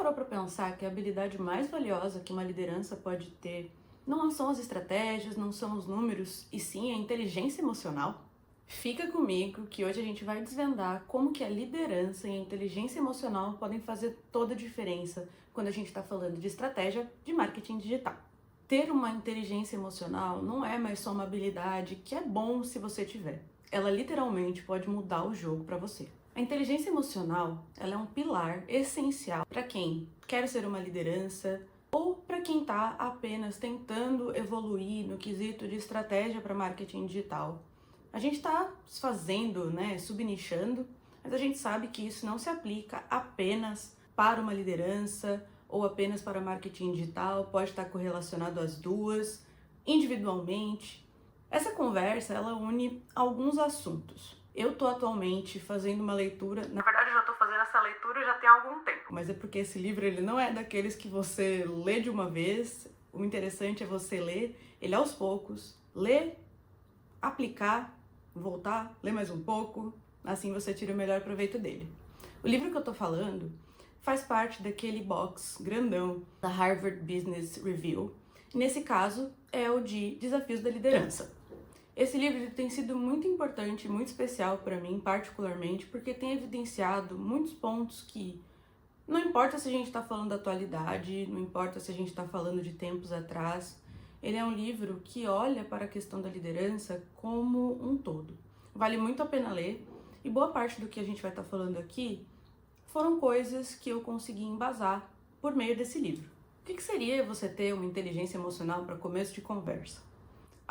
parou para pensar que a habilidade mais valiosa que uma liderança pode ter não são as estratégias, não são os números, e sim a inteligência emocional? Fica comigo que hoje a gente vai desvendar como que a liderança e a inteligência emocional podem fazer toda a diferença quando a gente está falando de estratégia de marketing digital. Ter uma inteligência emocional não é mais só uma habilidade que é bom se você tiver. Ela literalmente pode mudar o jogo para você. A inteligência emocional, ela é um pilar essencial para quem quer ser uma liderança ou para quem está apenas tentando evoluir no quesito de estratégia para marketing digital. A gente está fazendo, subnichando, mas a gente sabe que isso não se aplica apenas para uma liderança ou apenas para marketing digital, pode estar correlacionado às duas, individualmente. Essa conversa, ela une alguns assuntos. Eu estou atualmente fazendo uma leitura, na verdade eu já estou fazendo essa leitura já tem algum tempo, mas é porque esse livro ele não é daqueles que você lê de uma vez. O interessante é você ler ele aos poucos, ler, aplicar, voltar, ler mais um pouco, assim você tira o melhor proveito dele. O livro que eu tô falando faz parte daquele box grandão da Harvard Business Review. Nesse caso, é o de Desafios da Liderança. Esse livro tem sido muito importante, muito especial para mim, particularmente, porque tem evidenciado muitos pontos que não importa se a gente está falando da atualidade, não importa se a gente está falando de tempos atrás, ele é um livro que olha para a questão da liderança como um todo. Vale muito a pena ler, e boa parte do que a gente vai estar falando aqui foram coisas que eu consegui embasar por meio desse livro. O que seria você ter uma inteligência emocional para começo de conversa?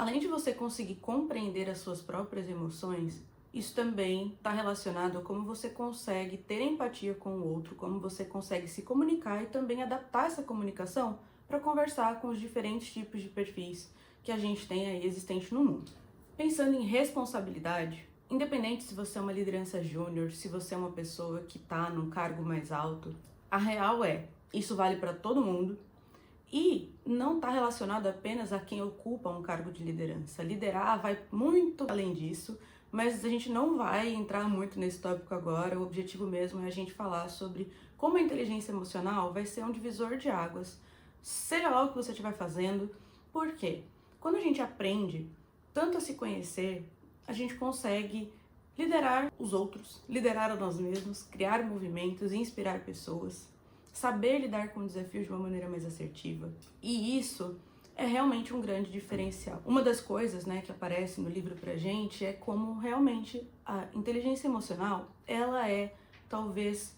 Além de você conseguir compreender as suas próprias emoções, isso também está relacionado a como você consegue ter empatia com o outro, como você consegue se comunicar e também adaptar essa comunicação para conversar com os diferentes tipos de perfis que a gente tem aí existente no mundo. Pensando em responsabilidade, independente se você é uma liderança júnior, se você é uma pessoa que está num cargo mais alto, a real é, isso vale para todo mundo e não está relacionado apenas a quem ocupa um cargo de liderança. Liderar vai muito além disso, mas a gente não vai entrar muito nesse tópico agora. O objetivo mesmo é a gente falar sobre como a inteligência emocional vai ser um divisor de águas, seja lá o que você estiver fazendo. Por quê? Quando a gente aprende tanto a se conhecer, a gente consegue liderar os outros, liderar a nós mesmos, criar movimentos, inspirar pessoas, saber lidar com desafios de uma maneira mais assertiva. E isso é realmente um grande diferencial. Uma das coisas, que aparece no livro pra gente é como realmente a inteligência emocional, ela é talvez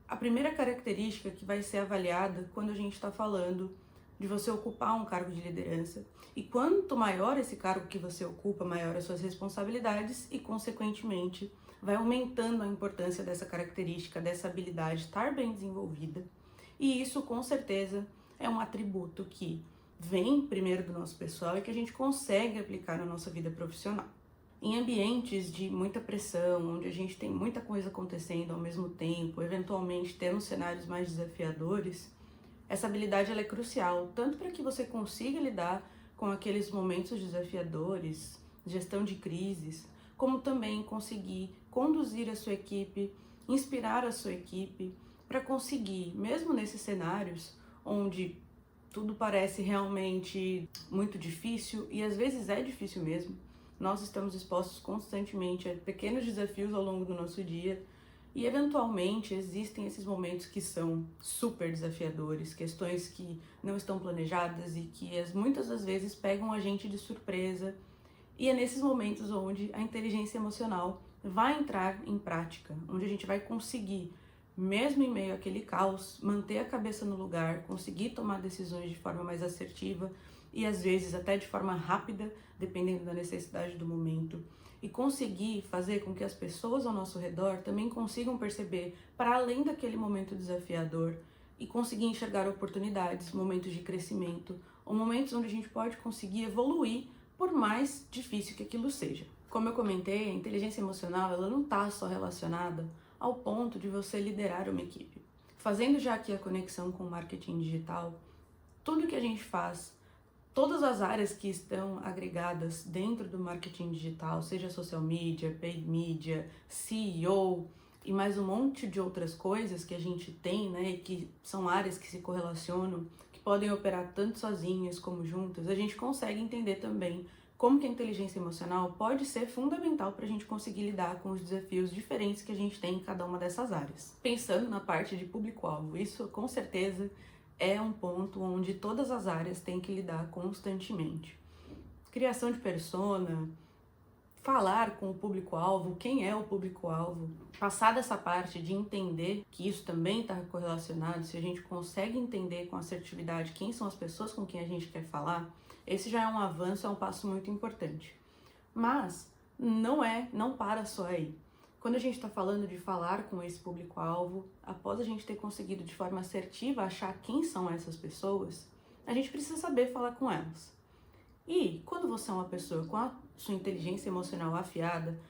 a primeira característica que vai ser avaliada quando a gente está falando de você ocupar um cargo de liderança. E quanto maior esse cargo que você ocupa, maior as suas responsabilidades e, consequentemente, vai aumentando a importância dessa característica, dessa habilidade estar bem desenvolvida. E isso, com certeza, é um atributo que vem primeiro do nosso pessoal e que a gente consegue aplicar na nossa vida profissional. Em ambientes de muita pressão, onde a gente tem muita coisa acontecendo ao mesmo tempo, eventualmente temos cenários mais desafiadores, essa habilidade ela é crucial, tanto para que você consiga lidar com aqueles momentos desafiadores, gestão de crises, como também conseguir conduzir a sua equipe, inspirar a sua equipe, para conseguir, mesmo nesses cenários onde tudo parece realmente muito difícil, e às vezes é difícil mesmo, nós estamos expostos constantemente a pequenos desafios ao longo do nosso dia, e eventualmente existem esses momentos que são super desafiadores, questões que não estão planejadas e que muitas das vezes pegam a gente de surpresa. E é nesses momentos onde a inteligência emocional vai entrar em prática, onde a gente vai conseguir, mesmo em meio àquele caos, manter a cabeça no lugar, conseguir tomar decisões de forma mais assertiva e às vezes até de forma rápida, dependendo da necessidade do momento, e conseguir fazer com que as pessoas ao nosso redor também consigam perceber para além daquele momento desafiador e conseguir enxergar oportunidades, momentos de crescimento ou momentos onde a gente pode conseguir evoluir por mais difícil que aquilo seja. Como eu comentei, a inteligência emocional ela não está só relacionada ao ponto de você liderar uma equipe. Fazendo já aqui a conexão com o marketing digital, tudo que a gente faz, todas as áreas que estão agregadas dentro do marketing digital, seja social media, paid media, SEO, e mais um monte de outras coisas que a gente tem, né, e que são áreas que se correlacionam, que podem operar tanto sozinhas como juntas, a gente consegue entender também como que a inteligência emocional pode ser fundamental para a gente conseguir lidar com os desafios diferentes que a gente tem em cada uma dessas áreas. Pensando na parte de público-alvo, isso com certeza é um ponto onde todas as áreas têm que lidar constantemente. Criação de persona, falar com o público-alvo, quem é o público-alvo, passar dessa parte de entender que isso também está correlacionado, se a gente consegue entender com assertividade quem são as pessoas com quem a gente quer falar, esse já é um avanço, é um passo muito importante. Mas não para só aí. Quando a gente está falando de falar com esse público-alvo, após a gente ter conseguido de forma assertiva achar quem são essas pessoas, a gente precisa saber falar com elas. E quando você é uma pessoa com a sua inteligência emocional afiada,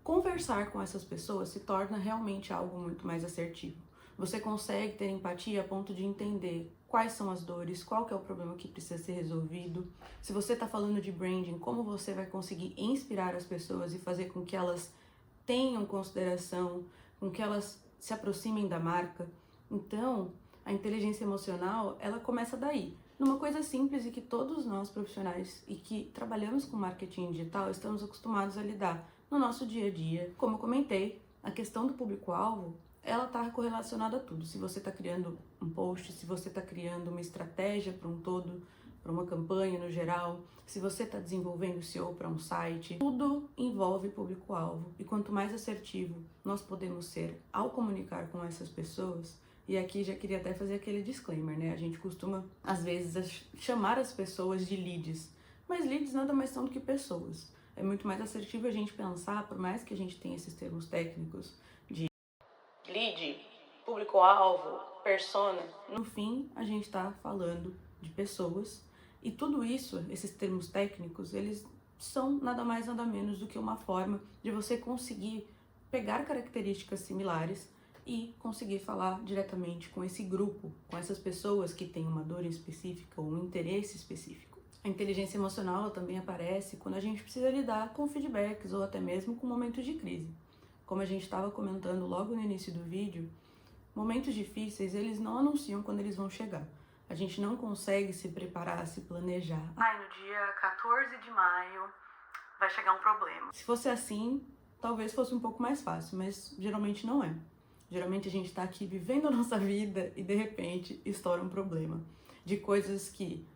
conversar com essas pessoas se torna realmente algo muito mais assertivo. Você consegue ter empatia a ponto de entender quais são as dores, qual que é o problema que precisa ser resolvido. Se você está falando de branding, como você vai conseguir inspirar as pessoas e fazer com que elas tenham consideração, com que elas se aproximem da marca. Então, a inteligência emocional, ela começa daí. Numa coisa simples e que todos nós profissionais e que trabalhamos com marketing digital estamos acostumados a lidar no nosso dia a dia. Como eu comentei, a questão do público-alvo, ela está correlacionada a tudo. Se você está criando um post, se você está criando uma estratégia para um todo, para uma campanha no geral, se você está desenvolvendo SEO para um site, tudo envolve público-alvo. E quanto mais assertivo nós podemos ser ao comunicar com essas pessoas, e aqui já queria até fazer aquele disclaimer, né? A gente costuma, às vezes, chamar as pessoas de leads, mas leads nada mais são do que pessoas. É muito mais assertivo a gente pensar, por mais que a gente tenha esses termos técnicos de lead, público-alvo, persona, no fim a gente está falando de pessoas. E tudo isso, esses termos técnicos, eles são nada mais nada menos do que uma forma de você conseguir pegar características similares e conseguir falar diretamente com esse grupo, com essas pessoas que têm uma dor específica ou um interesse específico. A inteligência emocional também aparece quando a gente precisa lidar com feedbacks ou até mesmo com momentos de crise. Como a gente estava comentando logo no início do vídeo, momentos difíceis eles não anunciam quando eles vão chegar. A gente não consegue se preparar, se planejar. No dia 14 de maio vai chegar um problema. Se fosse assim, talvez fosse um pouco mais fácil, mas geralmente não é. Geralmente a gente está aqui vivendo a nossa vida e de repente estoura um problema. De coisas que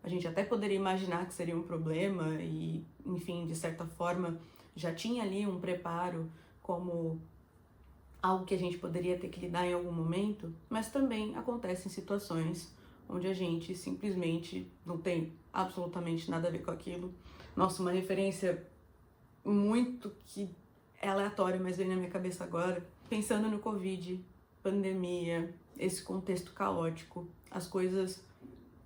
a gente até poderia imaginar que seria um problema e, enfim, de certa forma já tinha ali um preparo como algo que a gente poderia ter que lidar em algum momento, mas também acontecem situações onde a gente simplesmente não tem absolutamente nada a ver com aquilo. Nossa, uma referência muito que é aleatória, mas vem na minha cabeça agora. Pensando no Covid, pandemia, esse contexto caótico, as coisas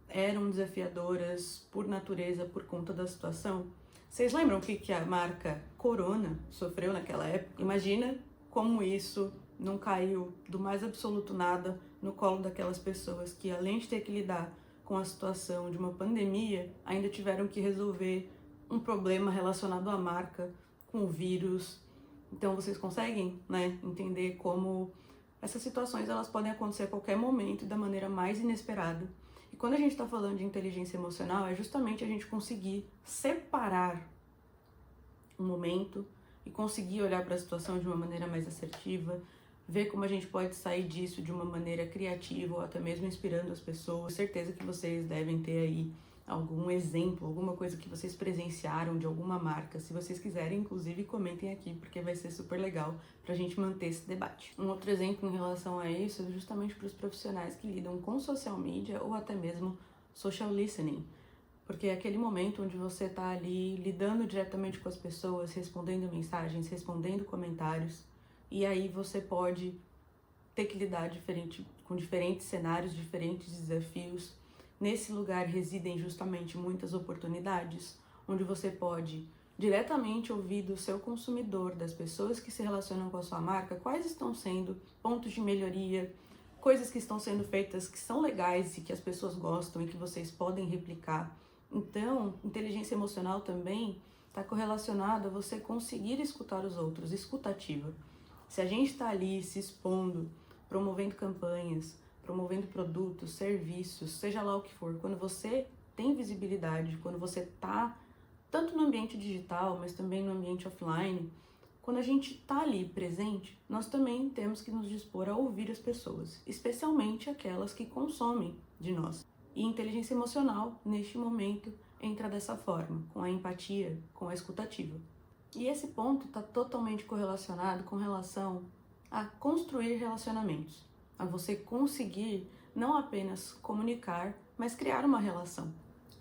eram desafiadoras por natureza, por conta da situação. Vocês lembram o que a marca Corona sofreu naquela época? Imagina como isso não caiu do mais absoluto nada no colo daquelas pessoas que, além de ter que lidar com a situação de uma pandemia, ainda tiveram que resolver um problema relacionado à marca, com o vírus. Então vocês conseguem, né, entender como essas situações elas podem acontecer a qualquer momento e da maneira mais inesperada. E quando a gente está falando de inteligência emocional, é justamente a gente conseguir separar um momento e conseguir olhar para a situação de uma maneira mais assertiva, ver como a gente pode sair disso de uma maneira criativa ou até mesmo inspirando as pessoas. Certeza que vocês devem ter aí algum exemplo, alguma coisa que vocês presenciaram de alguma marca. Se vocês quiserem, inclusive, comentem aqui, porque vai ser super legal pra gente manter esse debate. Um outro exemplo em relação a isso é justamente para os profissionais que lidam com social media ou até mesmo social listening, porque é aquele momento onde você tá ali lidando diretamente com as pessoas, respondendo mensagens, respondendo comentários, e aí você pode ter que lidar com diferentes cenários, diferentes desafios. Nesse lugar residem justamente muitas oportunidades, onde você pode diretamente ouvir do seu consumidor, das pessoas que se relacionam com a sua marca, quais estão sendo pontos de melhoria, coisas que estão sendo feitas que são legais e que as pessoas gostam e que vocês podem replicar. Então, inteligência emocional também está correlacionada a você conseguir escutar os outros, escutativa. Se a gente está ali se expondo, promovendo campanhas, promovendo produtos, serviços, seja lá o que for, quando você tem visibilidade, quando você está tanto no ambiente digital, mas também no ambiente offline, quando a gente está ali presente, nós também temos que nos dispor a ouvir as pessoas, especialmente aquelas que consomem de nós. E inteligência emocional, neste momento, entra dessa forma, com a empatia, com a escutativa. E esse ponto está totalmente correlacionado com relação a construir relacionamentos, a você conseguir não apenas comunicar, mas criar uma relação.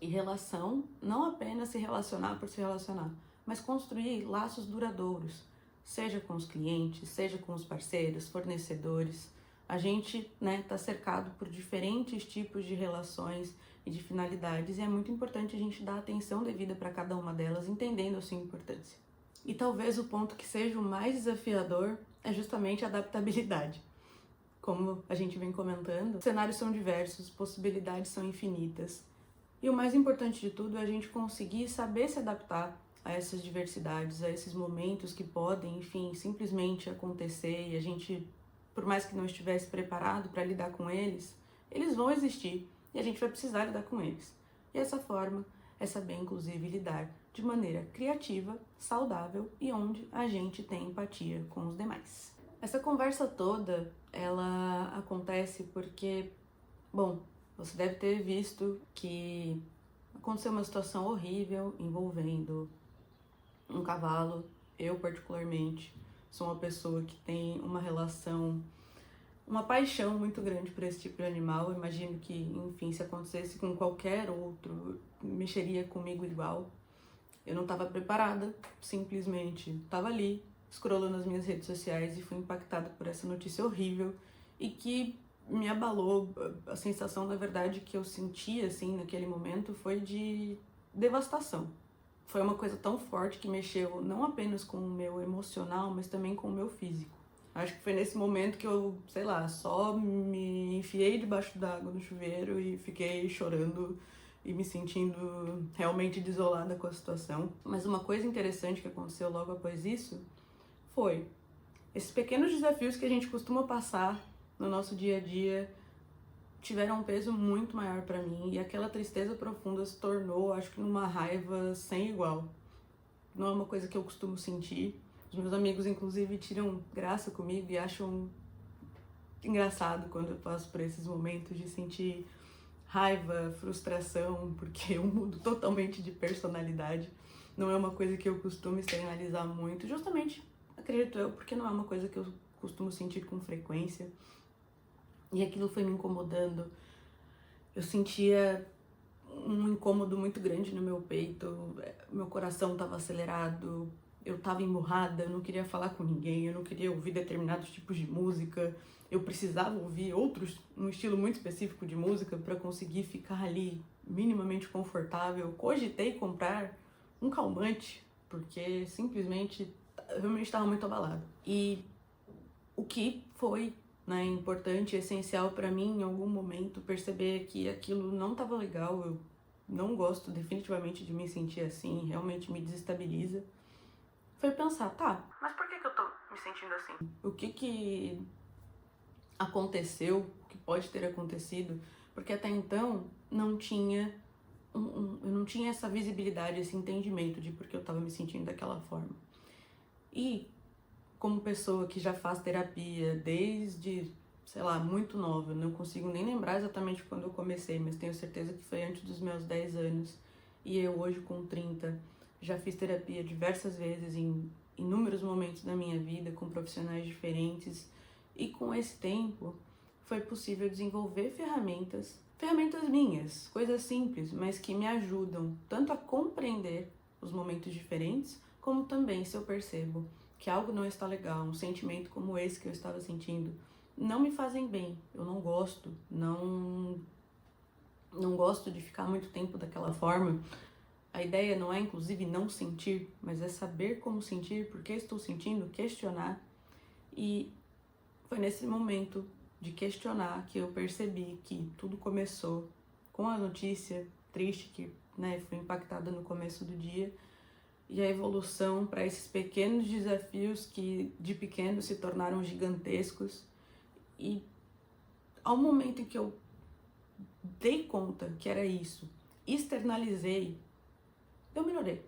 E relação, não apenas se relacionar por se relacionar, mas construir laços duradouros, seja com os clientes, seja com os parceiros, fornecedores. A gente tá cercado por diferentes tipos de relações e de finalidades, e é muito importante a gente dar atenção devida para cada uma delas, entendendo a sua importância. E talvez o ponto que seja o mais desafiador é justamente a adaptabilidade. Como a gente vem comentando, os cenários são diversos, possibilidades são infinitas. E o mais importante de tudo é a gente conseguir saber se adaptar a essas diversidades, a esses momentos que podem, enfim, simplesmente acontecer e a gente, por mais que não estivesse preparado para lidar com eles, eles vão existir e a gente vai precisar lidar com eles. E essa forma é saber, inclusive, lidar de maneira criativa, saudável e onde a gente tem empatia com os demais. Essa conversa toda, ela acontece porque, bom, você deve ter visto que aconteceu uma situação horrível envolvendo um cavalo. Eu, particularmente, sou uma pessoa que tem uma relação, uma paixão muito grande por esse tipo de animal. Eu imagino que, enfim, se acontecesse com qualquer outro, mexeria comigo igual. Eu não estava preparada, simplesmente estava ali, scrollando nas minhas redes sociais e fui impactada por essa notícia horrível e que me abalou. A sensação, na verdade, que eu senti, assim, naquele momento foi de devastação. Foi uma coisa tão forte que mexeu não apenas com o meu emocional, mas também com o meu físico. Acho que foi nesse momento que eu, sei lá, só me enfiei debaixo d'água no chuveiro e fiquei chorando e me sentindo realmente desolada com a situação. Mas uma coisa interessante que aconteceu logo após isso foi esses pequenos desafios que a gente costuma passar no nosso dia a dia tiveram um peso muito maior para mim e aquela tristeza profunda se tornou, acho que, numa raiva sem igual. Não é uma coisa que eu costumo sentir. Os meus amigos, inclusive, tiram graça comigo e acham engraçado quando eu passo por esses momentos de sentir raiva, frustração, porque eu mudo totalmente de personalidade. Não é uma coisa que eu costumo externalizar muito, justamente, acredito eu, porque não é uma coisa que eu costumo sentir com frequência. E aquilo foi me incomodando. Eu sentia um incômodo muito grande no meu peito, meu coração estava acelerado, eu estava emburrada, eu não queria falar com ninguém, eu não queria ouvir determinados tipos de música, eu precisava ouvir outros, um estilo muito específico de música para conseguir ficar ali minimamente confortável. Eu cogitei comprar um calmante, porque simplesmente eu realmente estava muito abalada. E o que foi importante e essencial para mim em algum momento perceber que aquilo não estava legal. Eu não gosto definitivamente de me sentir assim, realmente me desestabiliza. Foi pensar, tá, mas por que eu tô me sentindo assim? O que aconteceu, o que pode ter acontecido? Porque até então não tinha eu não tinha essa visibilidade, esse entendimento de por que eu estava me sentindo daquela forma. E como pessoa que já faz terapia desde, sei lá, muito nova, não consigo nem lembrar exatamente quando eu comecei, mas tenho certeza que foi antes dos meus 10 anos. E eu hoje, com 30, já fiz terapia diversas vezes em inúmeros momentos da minha vida, com profissionais diferentes. E com esse tempo, foi possível desenvolver ferramentas minhas, coisas simples, mas que me ajudam tanto a compreender os momentos diferentes, como também, se eu percebo que algo não está legal, um sentimento como esse que eu estava sentindo, não me fazem bem. Eu não gosto, não gosto de ficar muito tempo daquela forma. A ideia não é, inclusive, não sentir, mas é saber como sentir, por que estou sentindo, questionar. E foi nesse momento de questionar que eu percebi que tudo começou com a notícia triste que fui impactada no começo do dia, e a evolução para esses pequenos desafios que de pequenos se tornaram gigantescos. E ao momento em que eu dei conta que era isso, externalizei, eu melhorei.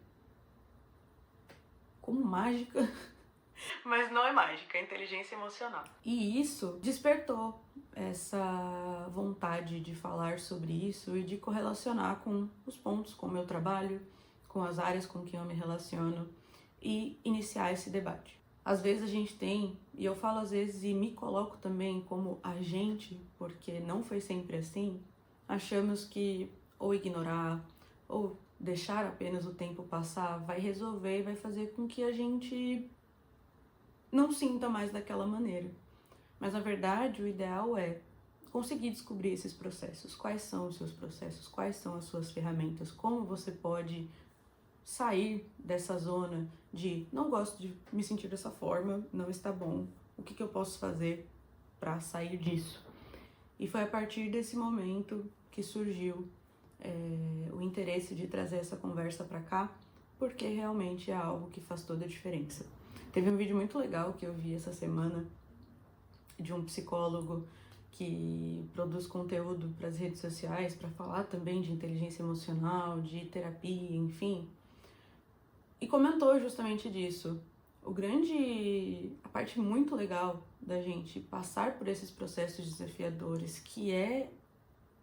Como mágica, mas não é mágica, é inteligência emocional. E isso despertou essa vontade de falar sobre isso e de correlacionar com os pontos, com o meu trabalho, com as áreas com que eu me relaciono e iniciar esse debate. Às vezes a gente tem, e eu falo às vezes e me coloco também como agente, porque não foi sempre assim, achamos que ou ignorar ou deixar apenas o tempo passar vai resolver e vai fazer com que a gente não sinta mais daquela maneira. Mas na verdade o ideal é conseguir descobrir esses processos. Quais são os seus processos? Quais são as suas ferramentas? Como você pode sair dessa zona de não gosto de me sentir dessa forma, não está bom, o que eu posso fazer para sair disso? E foi a partir desse momento que surgiu o interesse de trazer essa conversa para cá, porque realmente é algo que faz toda a diferença. Teve um vídeo muito legal que eu vi essa semana de um psicólogo que produz conteúdo para as redes sociais para falar também de inteligência emocional, de terapia, enfim. E comentou justamente disso. A parte muito legal da gente passar por esses processos desafiadores, que é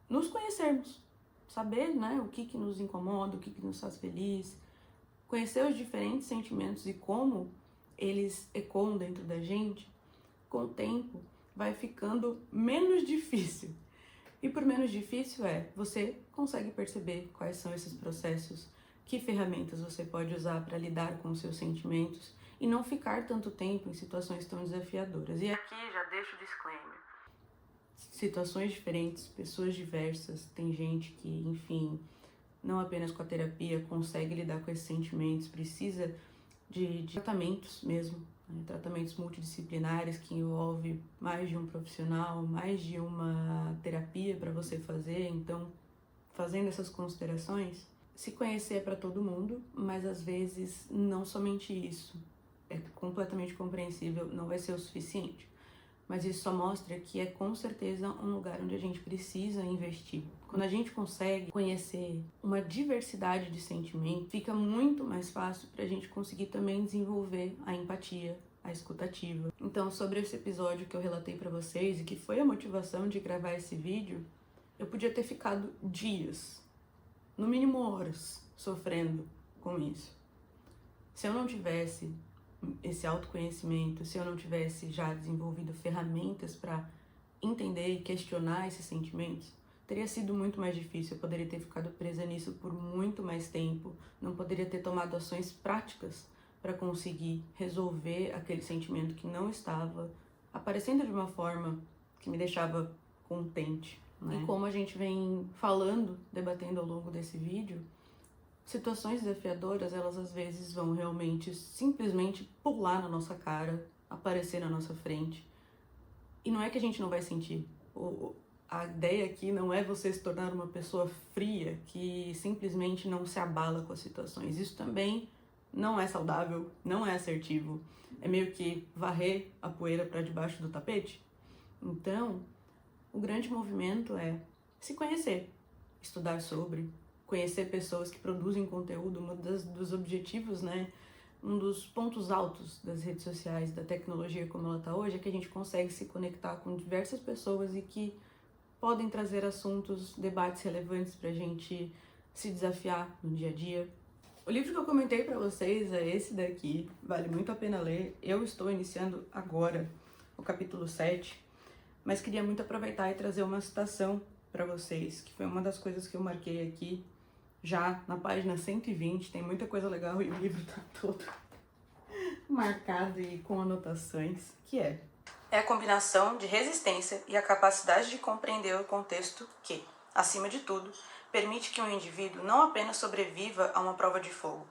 nos conhecermos, saber, né, o que nos incomoda, o que nos faz feliz, conhecer os diferentes sentimentos e como eles ecoam dentro da gente, com o tempo vai ficando menos difícil. E por menos difícil você consegue perceber quais são esses processos, que ferramentas você pode usar para lidar com os seus sentimentos e não ficar tanto tempo em situações tão desafiadoras. E aqui já deixo o disclaimer. Situações diferentes, pessoas diversas, tem gente que, enfim, não apenas com a terapia consegue lidar com esses sentimentos, precisa de tratamentos mesmo, né? Tratamentos multidisciplinares que envolve mais de um profissional, mais de uma terapia para você fazer. Então, fazendo essas considerações, se conhecer é para todo mundo, mas às vezes não somente isso. É completamente compreensível, não vai ser o suficiente. Mas isso só mostra que é com certeza um lugar onde a gente precisa investir. Quando a gente consegue conhecer uma diversidade de sentimentos, fica muito mais fácil para a gente conseguir também desenvolver a empatia, a escutativa. Então, sobre esse episódio que eu relatei para vocês e que foi a motivação de gravar esse vídeo, eu podia ter ficado dias, no mínimo horas, sofrendo com isso. Se eu não tivesse esse autoconhecimento, se eu não tivesse já desenvolvido ferramentas para entender e questionar esses sentimentos, teria sido muito mais difícil. Eu poderia ter ficado presa nisso por muito mais tempo, não poderia ter tomado ações práticas para conseguir resolver aquele sentimento que não estava aparecendo de uma forma que me deixava contente, né? E como a gente vem falando, debatendo ao longo desse vídeo, situações desafiadoras, elas às vezes vão realmente simplesmente pular na nossa cara, aparecer na nossa frente. E não é que a gente não vai sentir. A ideia aqui não é você se tornar uma pessoa fria que simplesmente não se abala com as situações. Isso também não é saudável, não é assertivo. É meio que varrer a poeira para debaixo do tapete. Então, o grande movimento é se conhecer, estudar sobre, conhecer pessoas que produzem conteúdo. Dos objetivos, né, um dos pontos altos das redes sociais, da tecnologia como ela está hoje, é que a gente consegue se conectar com diversas pessoas e que podem trazer assuntos, debates relevantes para a gente se desafiar no dia a dia. O livro que eu comentei para vocês é esse daqui, vale muito a pena ler. Eu estou iniciando agora o capítulo 7, mas queria muito aproveitar e trazer uma citação para vocês, que foi uma das coisas que eu marquei aqui, já na página 120, tem muita coisa legal e o livro tá todo marcado e com anotações, que é a combinação de resistência e a capacidade de compreender o contexto que, acima de tudo, permite que um indivíduo não apenas sobreviva a uma prova de fogo,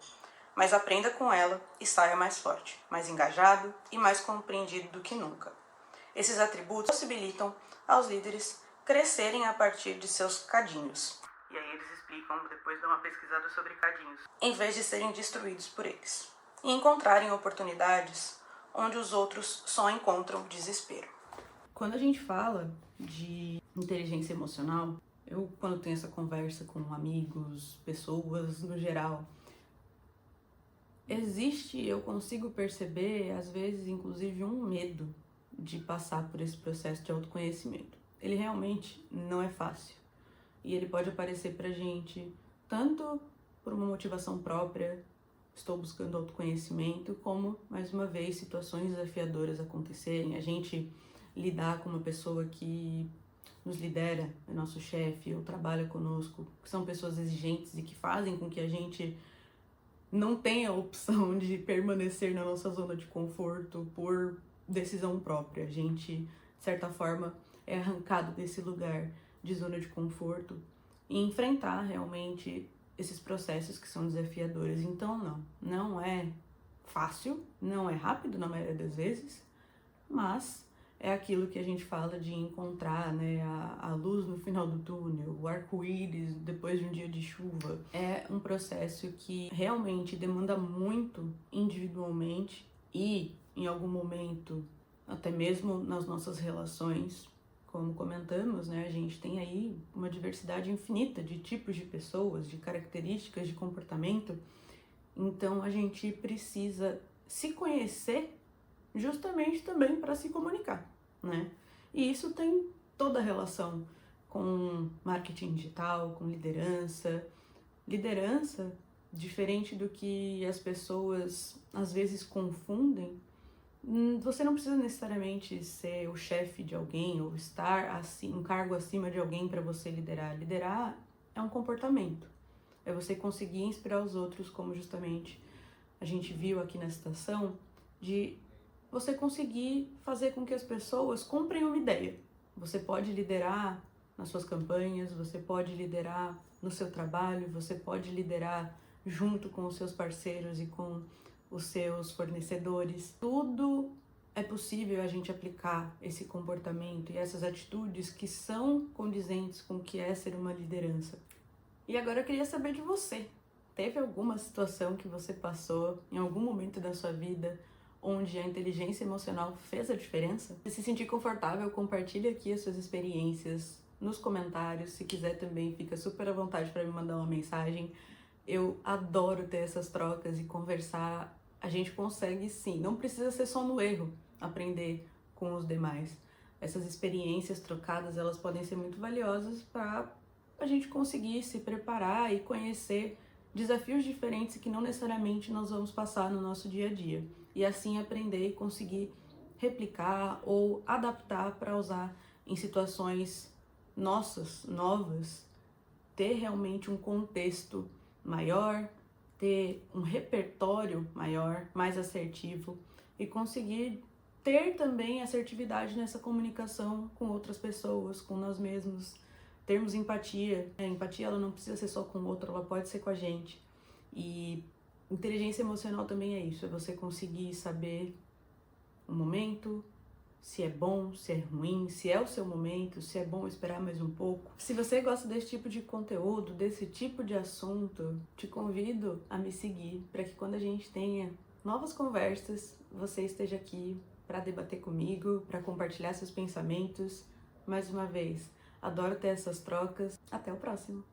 mas aprenda com ela e saia mais forte, mais engajado e mais compreendido do que nunca. Esses atributos possibilitam aos líderes crescerem a partir de seus cadinhos. E aí eles explicam, depois de uma pesquisada sobre cadinhos, em vez de serem destruídos por eles. E encontrarem oportunidades onde os outros só encontram desespero. Quando a gente fala de inteligência emocional, eu, quando tenho essa conversa com amigos, pessoas no geral, eu consigo perceber, às vezes, inclusive, um medo de passar por esse processo de autoconhecimento. Ele realmente não é fácil. E ele pode aparecer pra gente tanto por uma motivação própria, estou buscando autoconhecimento, como, mais uma vez, situações desafiadoras acontecerem, a gente lidar com uma pessoa que nos lidera, é nosso chefe ou trabalha conosco, que são pessoas exigentes e que fazem com que a gente não tenha a opção de permanecer na nossa zona de conforto por decisão própria. A gente, de certa forma, é arrancado desse lugar de zona de conforto e enfrentar realmente esses processos que são desafiadores. Então, não é fácil, não é rápido na maioria das vezes, mas é aquilo que a gente fala de encontrar, né, a luz no final do túnel, o arco-íris depois de um dia de chuva. É um processo que realmente demanda muito individualmente e, em algum momento, até mesmo nas nossas relações, como comentamos, né, a gente tem aí uma diversidade infinita de tipos de pessoas, de características, de comportamento. Então, a gente precisa se conhecer justamente também para se comunicar, né? E isso tem toda a relação com marketing digital, com liderança. Liderança, diferente do que as pessoas às vezes confundem, você não precisa necessariamente ser o chefe de alguém ou estar assim, um cargo acima de alguém para você liderar. Liderar é um comportamento, é você conseguir inspirar os outros, como justamente a gente viu aqui na citação, de você conseguir fazer com que as pessoas comprem uma ideia. Você pode liderar nas suas campanhas, você pode liderar no seu trabalho, você pode liderar junto com os seus parceiros e com os seus fornecedores. Tudo é possível a gente aplicar esse comportamento e essas atitudes que são condizentes com o que é ser uma liderança. E agora eu queria saber de você. Teve alguma situação que você passou em algum momento da sua vida onde a inteligência emocional fez a diferença? Se se sentir confortável, compartilhe aqui as suas experiências nos comentários. Se quiser também, fica super à vontade para me mandar uma mensagem. Eu adoro ter essas trocas e conversar. A gente consegue sim, não precisa ser só no erro aprender com os demais. Essas experiências trocadas, elas podem ser muito valiosas para a gente conseguir se preparar e conhecer desafios diferentes que não necessariamente nós vamos passar no nosso dia a dia. E assim aprender e conseguir replicar ou adaptar para usar em situações nossas, novas, ter realmente um contexto maior, ter um repertório maior, mais assertivo e conseguir ter também assertividade nessa comunicação com outras pessoas, com nós mesmos, termos empatia. A empatia, ela não precisa ser só com o outro, ela pode ser com a gente. E inteligência emocional também é isso, é você conseguir saber o momento, se é bom, se é ruim, se é o seu momento, se é bom esperar mais um pouco. Se você gosta desse tipo de conteúdo, desse tipo de assunto, te convido a me seguir para que quando a gente tenha novas conversas, você esteja aqui para debater comigo, para compartilhar seus pensamentos. Mais uma vez, adoro ter essas trocas. Até o próximo!